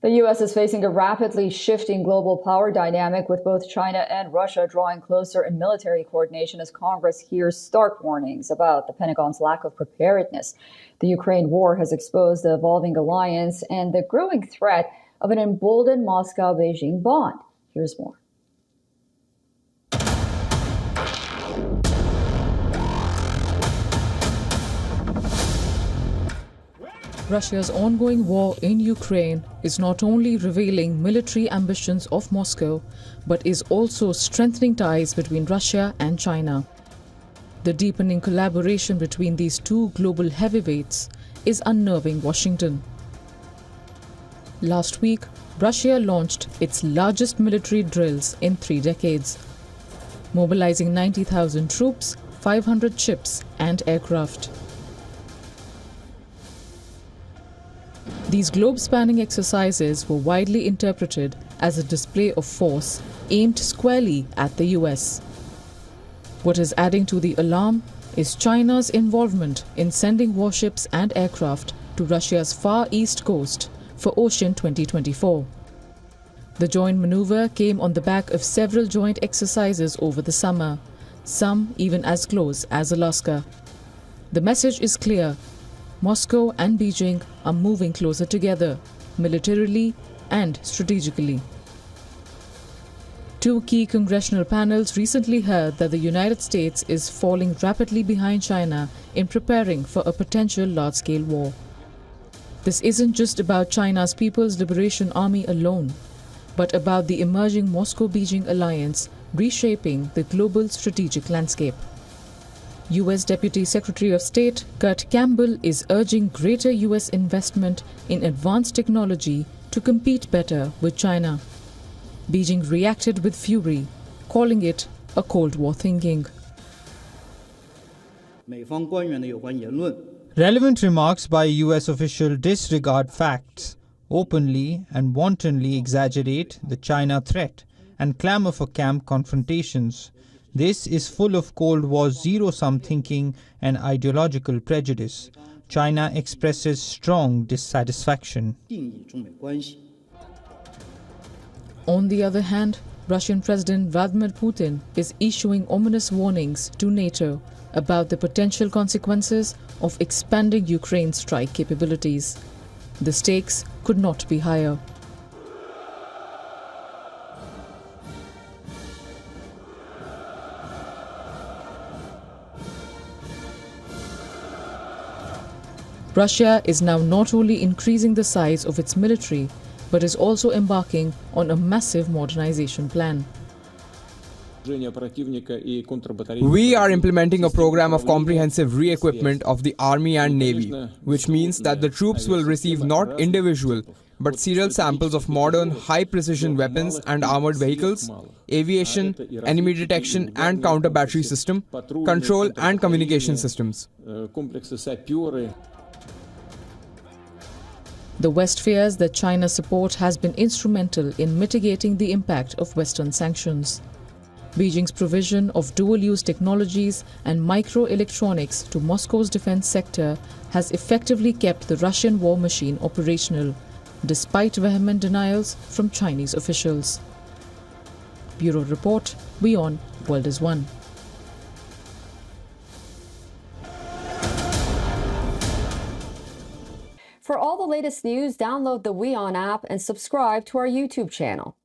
The U.S. is facing a rapidly shifting global power dynamic with both China and Russia drawing closer in military coordination as Congress hears stark warnings about the Pentagon's lack of preparedness. The Ukraine war has exposed the evolving alliance and the growing threat of an emboldened Moscow-Beijing bond. Here's more. Russia's ongoing war in Ukraine is not only revealing military ambitions of Moscow, but is also strengthening ties between Russia and China. The deepening collaboration between these two global heavyweights is unnerving Washington. Last week, Russia launched its largest military drills in 3 decades, mobilizing 90,000 troops, 500 ships and aircraft. These globe-spanning exercises were widely interpreted as a display of force aimed squarely at the US. What is adding to the alarm is China's involvement in sending warships and aircraft to Russia's far east coast for Ocean 2024. The joint maneuver came on the back of several joint exercises over the summer, some even as close as Alaska. The message is clear. Moscow and Beijing are moving closer together, militarily and strategically. 2 key congressional panels recently heard that the United States is falling rapidly behind China in preparing for a potential large-scale war. This isn't just about China's People's Liberation Army alone, but about the emerging Moscow-Beijing alliance reshaping the global strategic landscape. U.S. Deputy Secretary of State Kurt Campbell is urging greater U.S. investment in advanced technology to compete better with China. Beijing reacted with fury, calling it a Cold War thinking. Relevant remarks by a U.S. official disregard facts, openly and wantonly exaggerate the China threat, and clamor for camp confrontations. This is full of Cold War zero-sum thinking and ideological prejudice. China expresses strong dissatisfaction. On the other hand, Russian President Vladimir Putin is issuing ominous warnings to NATO about the potential consequences of expanding Ukraine's strike capabilities. The stakes could not be higher. Russia is now not only increasing the size of its military, but is also embarking on a massive modernization plan. We are implementing a program of comprehensive re-equipment of the Army and Navy, which means that the troops will receive not individual, but serial samples of modern, high-precision weapons and armored vehicles, aviation, enemy detection and counter-battery system, control and communication systems. The West fears that China's support has been instrumental in mitigating the impact of Western sanctions. Beijing's provision of dual-use technologies and microelectronics to Moscow's defense sector has effectively kept the Russian war machine operational, despite vehement denials from Chinese officials. Bureau Report, WION World is One. For all the latest news, download the WION app and subscribe to our YouTube channel.